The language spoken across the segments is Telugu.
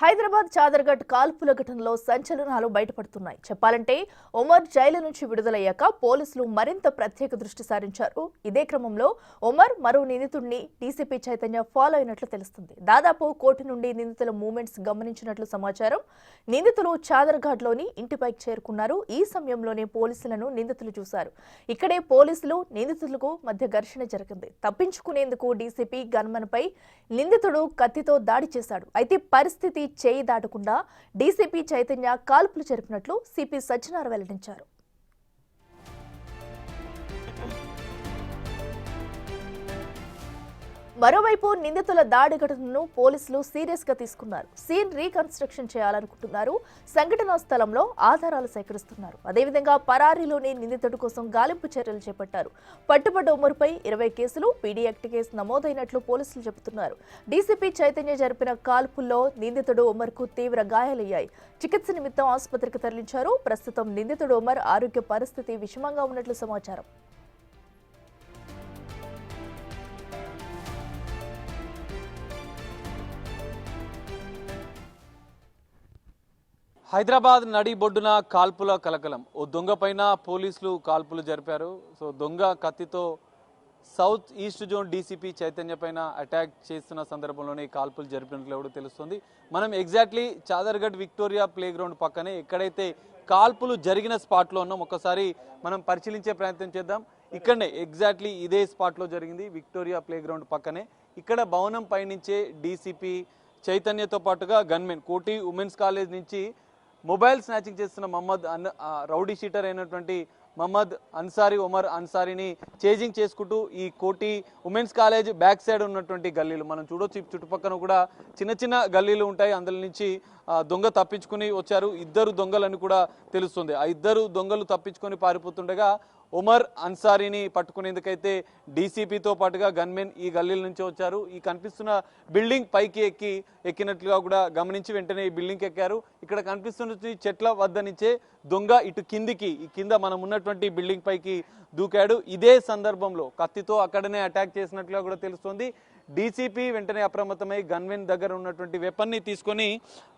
హైదరాబాద్ చాదర్ఘట్ కాల్పుల ఘటనలో సంచలనాలు బయటపడుతున్నాయి. చెప్పాలంటే ఒమర్ జైలు నుంచి విడుదలయ్యాక పోలీసులు మరింత ప్రత్యేక దృష్టి సారించారు. ఇదే క్రమంలో ఒమర్ మరో నిందితుడిని డీసీపీ చైతన్య ఫాలో అయినట్లు తెలుస్తుంది. దాదాపు కోటి నుండి నిందితుల మూవ్మెంట్స్ గమనించినట్లు సమాచారం. నిందితులు చాదర్ఘాట్లోని ఇంటిపైకి చేరుకున్నారు. ఈ సమయంలోనే పోలీసులను నిందితులు చూశారు. ఇక్కడే పోలీసులు నిందితులకు మధ్య ఘర్షణ జరిగింది. తప్పించుకునేందుకు డీసీపీ గన్మన్ పై నిందితుడు కత్తితో దాడి చేశాడు. అయితే పరిస్థితి చేయి దాటకుండా డీసీపీ చైతన్య కాల్పులు జరిపినట్లు సిపి సజ్జనార్ వెల్లడించారు. మరోవైపు నిందితుల దాడి ఘటనను పోలీసులు సీరియస్ గా తీసుకున్నారు. సీన్ రీకన్స్ట్రక్షన్ చేయాలనుకుంటున్నారు. సంఘటనా స్థలంలో ఆధారాలు సేకరిస్తున్నారు. అదేవిధంగా పరారీలోని నిందితుడి కోసం గాలింపు చర్యలు చేపట్టారు. పట్టుబడ్డ ఉమర్పై 20 కేసులు, పీడీ యాక్ట్ కేసు నమోదైనట్లు పోలీసులు చెబుతున్నారు. డీసీపీ చైతన్య జరిపిన కాల్పుల్లో నిందితుడు ఉమర్కు తీవ్ర గాయాలయ్యాయి. చికిత్స నిమిత్తం ఆసుపత్రికి తరలించారు. ప్రస్తుతం నిందితుడు ఉమర్ ఆరోగ్య పరిస్థితి విషమంగా ఉన్నట్లు సమాచారం. హైదరాబాద్ నడిబొడ్డున కాల్పుల కలకలం. ఓ దొంగ పైన పోలీసులు కాల్పులు జరిపారు. సో దొంగ కత్తితో south east zone DCP Chaitanya పైన అటాక్ చేస్తున్న సందర్భంలోనే కాల్పులు జరిపినట్లు కూడా తెలుస్తుంది. మనం exactly Chaderghat Victoria play ground పక్కనే ఎక్కడైతే కాల్పులు జరిగిన స్పాట్లో ఉన్నాం ఒకసారి మనం పరిశీలించే ప్రయత్నం చేద్దాం. ఇక్కడనే ఎగ్జాక్ట్లీ ఇదే స్పాట్లో జరిగింది, విక్టోరియా ప్లే గ్రౌండ్ పక్కనే. ఇక్కడ భవనం పైనుంచే డీసీపీ చైతన్యతో పాటుగా గన్మెన్ కోటి ఉమెన్స్ కాలేజ్ నుంచి మొబైల్ స్నాచింగ్ చేస్తున్న రౌడీ షీటర్ అయినటువంటి మహమ్మద్ అన్సారీ, ఒమర్ అన్సారీని చేజింగ్ చేసుకుంటూ ఈ కోటి ఉమెన్స్ కాలేజ్ బ్యాక్ సైడ్ ఉన్నటువంటి గల్లీలు మనం చూడొచ్చు. చుట్టుపక్కల కూడా చిన్న చిన్న గల్లీలు ఉంటాయి. అందులో నుంచి దొంగ తప్పించుకుని వచ్చారు. ఇద్దరు దొంగలని కూడా తెలుస్తుంది. ఆ ఇద్దరు దొంగలు తప్పించుకొని పారిపోతుండగా ఒమర్ అన్సారీని పట్టుకునేందుకైతే డీసీపీతో పాటుగా గన్మెన్ ఈ గల్లీల నుంచి వచ్చారు. ఈ కనిపిస్తున్న బిల్డింగ్ పైకి ఎక్కినట్లుగా కూడా గమనించి వెంటనే ఈ బిల్డింగ్కి ఎక్కారు. ఇక్కడ కనిపిస్తున్న చెట్ల వద్ద నుంచే దొంగ ఇటు కిందికి కింద మనం ఉన్నటువంటి బిల్డింగ్ పైకి దూకాడు. ఇదే సందర్భంలో కత్తితో అక్కడనే అటాక్ చేసినట్లుగా కూడా తెలుస్తోంది. డీసీపీ వెంటనే అప్రమత్తమై గన్మెన్ దగ్గర ఉన్నటువంటి వెపన్ని తీసుకొని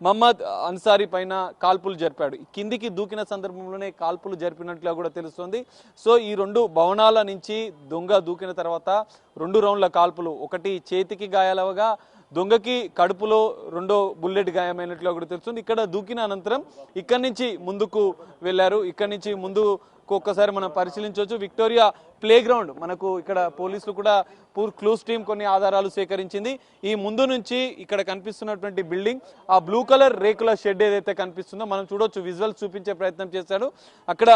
మహమ్మద్ అన్సారీ పైన కాల్పులు జరిపాడు. కిందికి దూకిన సందర్భంలోనే కాల్పులు జరిపినట్లుగా కూడా తెలుస్తోంది. సో ఈ రెండు భవనాల నుంచి దొంగ దూకిన తర్వాత 2 రౌండ్ల కాల్పులు, ఒకటి చేతికి గాయాలవగా దొంగకి కడుపులో 2వ బుల్లెట్ గాయమైనట్లుగా కూడా తెలుస్తుంది. ఇక్కడ దూకిన అనంతరం ఇక్కడి నుంచి ముందుకు వెళ్లారు. ఇక్కడి నుంచి ముందు ఒక్కసారి మనం పరిశీలించవచ్చు. విక్టోరియా ప్లే గ్రౌండ్ మనకు ఇక్కడ పోలీసులు కూడా క్లూస్ టీం కొన్ని ఆధారాలు సేకరించింది. ఈ ముందు నుంచి ఇక్కడ కనిపిస్తున్నటువంటి బిల్డింగ్, ఆ బ్లూ కలర్ రేకుల షెడ్ ఏదైతే కనిపిస్తుందో మనం చూడొచ్చు. విజువల్స్ చూపించే ప్రయత్నం చేశాడు. అక్కడ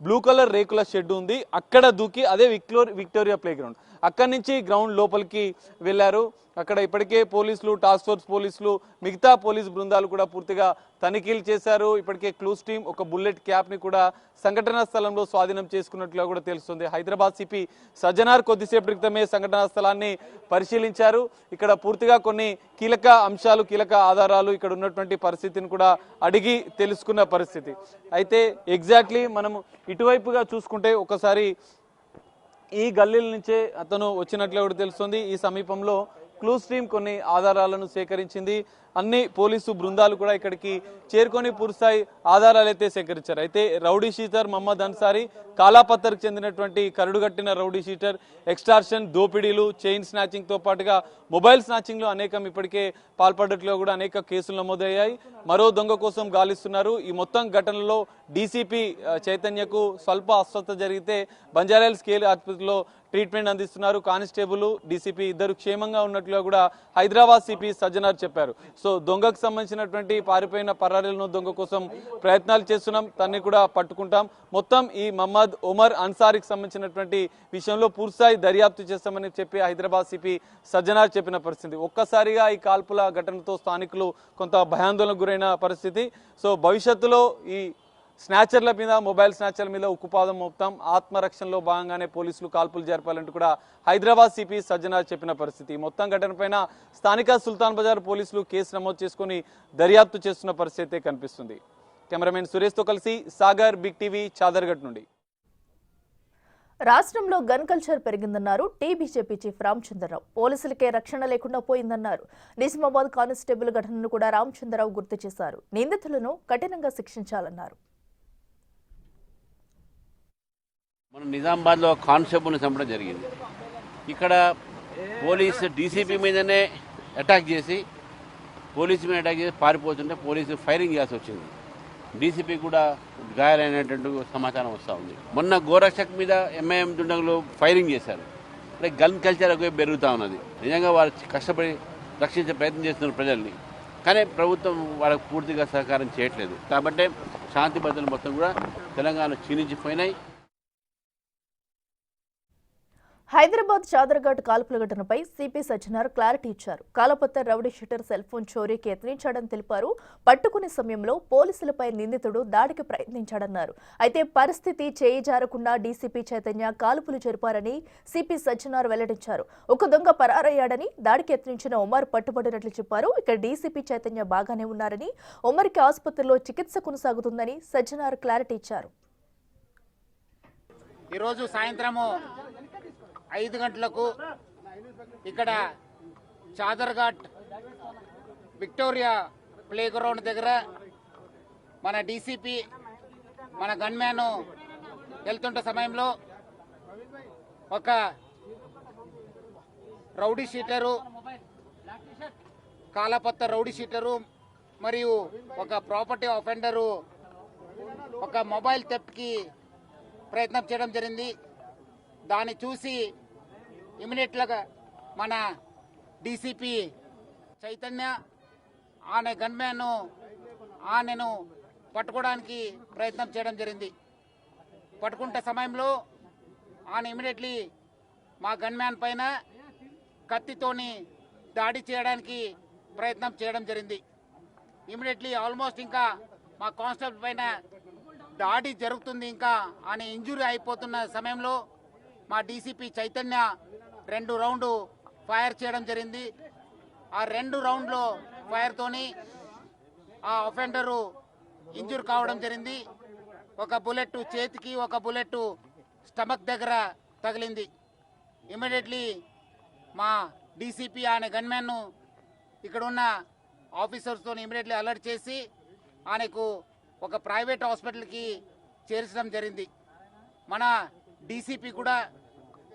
బ్లూ కలర్ రేకుల షెడ్ ఉంది. అక్కడ దూకి అదే విక్టోరియా ప్లే గ్రౌండ్, అక్కడి నుంచి గ్రౌండ్ లోపలికి వెళ్లారు. అక్కడ ఇప్పటికే పోలీసులు, టాస్క్ ఫోర్స్ పోలీసులు, మిగతా పోలీస్ బృందాలు కూడా పూర్తిగా తనిఖీలు చేశారు. ఇప్పటికే క్లూస్ టీం ఒక బుల్లెట్ క్యాప్ ని కూడా సంఘటనా స్థలంలో స్వాధీనం చేసుకున్నట్లుగా కూడా తెలుస్తుంది. హైదరాబాద్ సిపి సజ్జనార్ కొద్దిసేపటి క్రితమే సంఘటనా స్థలాన్ని పరిశీలించారు. ఇక్కడ పూర్తిగా కొన్ని కీలక అంశాలు, కీలక ఆధారాలు ఇక్కడ ఉన్నటువంటి పరిస్థితిని కూడా అడిగి తెలుసుకున్న పరిస్థితి. అయితే ఎగ్జాక్ట్లీ మనం ఇటువైపుగా చూసుకుంటే ఒకసారి ఈ గల్లీల నుంచే అతను వచ్చినట్లు కూడా తెలుస్తుంది. ఈ సమీపంలో క్లూస్ టీం కొన్ని ఆధారాలను సేకరించింది. అన్ని పోలీసు బృందాలు కూడా ఇక్కడికి చేరుకొని పూర్తిస్థాయి ఆధారాలు అయితే సేకరించారు. అయితే రౌడీ షీటర్ మహమ్మద్ అన్సారీ కాలాపత్తర్కి చెందినటువంటి కరడుగట్టిన రౌడీ షీటర్, ఎక్స్టార్షన్, దోపిడీలు, చైన్ స్నాచింగ్ తో పాటుగా మొబైల్ స్నాచింగ్ లో అనేకం ఇప్పటికే పాల్పడట్లో కూడా అనేక కేసులు నమోదయ్యాయి. మరో దొంగ కోసం గాలిస్తున్నారు. ఈ మొత్తం ఘటనలో డీసీపీ చైతన్యకు స్వల్ప అస్వస్థత జరిగితే బంజారాహిల్స్ స్కేల్ ఆసుపత్రిలో ట్రీట్మెంట్ అందిస్తున్నారు. కానిస్టేబుల్, డీసీపీ ఇద్దరు క్షేమంగా ఉన్నట్లుగా కూడా హైదరాబాద్ సిపి సజ్జనార్ చెప్పారు. సో దొంగకు సంబంధించినటువంటి పారిపోయిన పరారీలను దొంగ కోసం ప్రయత్నాలు చేస్తున్నాం, తన్ని కూడా పట్టుకుంటాం. మొత్తం ఈ మహమ్మద్ ఒమర్ అన్సారీకి సంబంధించినటువంటి విషయంలో పూర్తిస్థాయి దర్యాప్తు చేస్తామని చెప్పి హైదరాబాద్ సిపి సజ్జనార్ చెప్పిన పరిస్థితి. ఒక్కసారిగా ఈ కాల్పుల ఘటనతో స్థానికులు కొంత భయాందోళనకు గురైన పరిస్థితి. సో భవిష్యత్తులో ఈ స్నాచర్ల మీద, మొబైల్ స్నాచర్ల మీద ఉక్కుపాదం మోపుతాం, ఆత్మరక్షణలో భాగంగానే పోలీసులు కాల్పులు జరపాలంటూ కూడా హైదరాబాద్ సిపి సజ్జనార్ చెప్పిన పరిస్థితి. మొత్తం ఘటనపైన స్థానిక సుల్తాన్ బజార్ పోలీసులు కేసు నమోదు చేసుకుని దర్యాప్తు చేస్తున్న పరిస్థితి కనిపిస్తుంది. కెమెరామెన్ సురేష్తో కలిసి సాగర్, బిగ్ టీవీ, చాదర్ఘట్ నుండి. రాష్ట్రంలో గన్ కల్చర్ పెరిగిందన్నారు టీబీజేపీ చీఫ్ రామచంద్రరావు. పోలీసులకే రక్షణ లేకుండా పోయిందన్నారు. నిజామాబాద్ కానిస్టేబుల్ ఘటనను కూడా రామచంద్రరావు గుర్తు చేశారు. నిందితులను కఠినంగా శిక్షించాలన్నారు. మన నిజామాబాద్లో కానిస్టేబుల్ని చంపడం జరిగింది. ఇక్కడ పోలీసు డీసీపీ మీదనే అటాక్ చేసి పారిపోతుంటే పోలీసు ఫైరింగ్ చేయాల్సి వచ్చింది. డీసీపీ కూడా గాయాలైనటువంటి సమాచారం వస్తూ ఉంది. మొన్న గోరక్షక్ మీద ఎంఐఎం దుండగులు ఫైరింగ్ చేశారు. అంటే గన్ కల్చర్ ఎక్కువ పెరుగుతూ ఉన్నది. నిజంగా వాళ్ళు కష్టపడి రక్షించే ప్రయత్నం చేస్తున్నారు ప్రజల్ని, కానీ ప్రభుత్వం వాళ్ళకు పూర్తిగా సహకారం చేయట్లేదు. కాబట్టి శాంతి భద్రతలు మొత్తం కూడా తెలంగాణలో క్షీణించిపోయినాయి. హైదరాబాద్ చాదర్ఘాట్ కాల్పుల ఘటనపై సిపి సజ్జనార్ క్లారిటీ ఇచ్చారు. కాలపత్తర్ రౌడీ షీటర్ సెల్ ఫోన్ చోరీకి యత్నించాడని తెలిపారు. పట్టుకునే సమయంలో పోలీసులపై నిందితుడు దాడికి ప్రయత్నించాడన్నారు. అయితే పరిస్థితి చేయి జారకుండా డీసీపీ చైతన్య కాల్పులు జరిపారని సిపి సజ్జనార్ వెల్లడించారు. ఒక దొంగ పరారయ్యాడని, దాడికి యత్నించిన ఉమర్ పట్టుబడినట్లు చెప్పారు. ఇక డీసీపీ చైతన్య బాగానే ఉన్నారని, ఉమర్కి ఆసుపత్రిలో చికిత్స కొనసాగుతుందని సజ్జనార్ క్లారిటీ ఇచ్చారు. ఈరోజు సాయంత్రము 5 గంటలకు ఇక్కడ చాదర్ఘాట్ విక్టోరియా ప్లే గ్రౌండ్ దగ్గర మన డీసీపీ మన గన్మ్యాన్ వెళ్తుంటే సమయంలో ఒక రౌడీ షీటరు, కాలపత్త రౌడీ షీటరు మరియు ఒక ప్రాపర్టీ అఫెండరు ఒక మొబైల్ థెఫ్ట్కి ప్రయత్నం చేయడం జరిగింది. దాన్ని చూసి ఇమీడియట్గా మన డీసీపీ చైతన్య ఆమె గన్మ్యాన్ ఆమెను పట్టుకోవడానికి ప్రయత్నం చేయడం జరిగింది. పట్టుకుంటే సమయంలో ఆమె ఇమీడియట్లీ మా గన్మ్యాన్ పైన కత్తితోని దాడి చేయడానికి ప్రయత్నం చేయడం జరిగింది. ఇమీడియట్లీ ఆల్మోస్ట్ ఇంకా మా కానిస్టేబుల్ పైన దాడి జరుగుతుంది, ఇంకా ఆయన ఇంజురీ అయిపోతున్న సమయంలో మా డీసీపీ చైతన్య 2 రౌండ్లు ఫైర్ చేయడం జరిగింది. ఆ 2 రౌండ్లో ఫైర్తోని ఆ అఫెండరు ఇంజూర్ కావడం జరిగింది. ఒక బుల్లెట్ చేతికి, ఒక బుల్లెట్ స్టమక్ దగ్గర తగిలింది. ఇమీడియట్లీ మా డీసీపీ ఆయన గన్మ్యాన్ను ఇక్కడ ఉన్న ఆఫీసర్స్తో ఇమీడియట్లీ అలర్ట్ చేసి ఆయనకు ఒక ప్రైవేట్ హాస్పిటల్కి చేర్చడం జరిగింది. మన డీసీపీ కూడా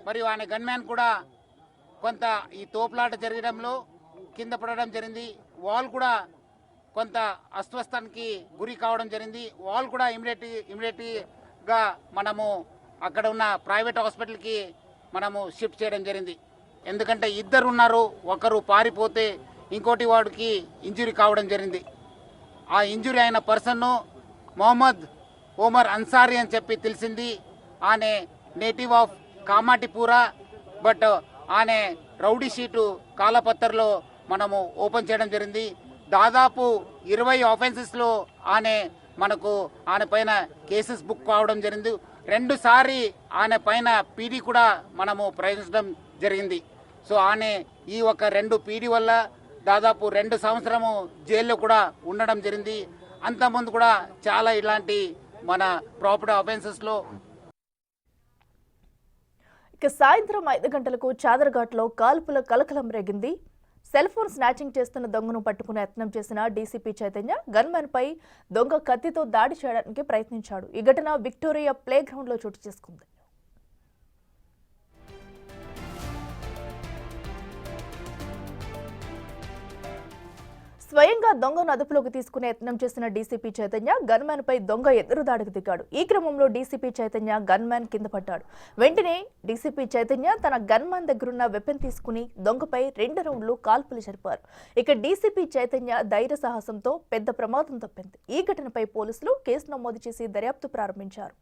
మరియు ఆయన గన్మ్యాన్ కూడా కొంత ఈ తోపులాట జరగడంలో కింద పడడం జరిగింది. వాల్ కూడా కొంత అస్వస్థానికి గురి కావడం జరిగింది. వాల్ కూడా ఇమీడియట్గా మనము అక్కడ ఉన్న ప్రైవేట్ హాస్పిటల్కి మనము షిఫ్ట్ చేయడం జరిగింది. ఎందుకంటే 2 ఉన్నారు, ఒకరు పారిపోతే ఇంకోటి వాడికి ఇంజురీ కావడం జరిగింది. ఆ ఇంజురీ అయిన పర్సన్ను మొహమ్మద్ ఒమర్ అన్సారీ అని చెప్పి తెలిసింది. ఆయన నేటివ్ ఆఫ్ కామాటిపూర, బట్ ఆయన రౌడీ షీటు కాలపత్తర్లో మనము ఓపెన్ చేయడం జరిగింది. దాదాపు 20 ఆఫెన్సెస్లో ఆయన పైన కేసెస్ బుక్ కావడం జరిగింది. 2 సారి ఆయన పైన పీడీ కూడా మనము ప్రయోగించడం జరిగింది. సో ఆయన ఈ ఒక 2 పీడీ వల్ల దాదాపు 2 సంవత్సరము జైల్లో కూడా ఉండడం జరిగింది. అంతకుముందు కూడా చాలా ఇలాంటి మన ప్రాపర్టీ అఫెన్సెస్లో. ఇక సాయంత్రం 5 గంటలకు చాదర్ఘాట్లో కాల్పుల కలకలం రేగింది. సెల్ ఫోన్ స్నాచింగ్ చేస్తున్న దొంగను పట్టుకునే యత్నం చేసిన డీసీపీ చైతన్య గన్మెన్ పై దొంగ కత్తితో దాడి చేయడానికి ప్రయత్నించాడు. ఈ ఘటన విక్టోరియా ప్లే గ్రౌండ్ లో చోటు చేసుకుంది. స్వయంగా దొంగను అదుపులోకి తీసుకునే యత్నం చేసిన డీసీపీ చైతన్య గన్మ్యాన్ పై దొంగ ఎదురుదాడికి దిగాడు. ఈ క్రమంలో డీసీపీ చైతన్య గన్మ్యాన్ కింద పడ్డాడు. వెంటనే డీసీపీ చైతన్య తన గన్మ్యాన్ దగ్గరున్న వెపన్ తీసుకుని దొంగపై 2 రౌండ్లు కాల్పులు జరిపారు. ఇక డీసీపీ చైతన్య ధైర్య సాహసంతో పెద్ద ప్రమాదం తప్పింది. ఈ ఘటనపై పోలీసులు కేసు నమోదు చేసి దర్యాప్తు ప్రారంభించారు.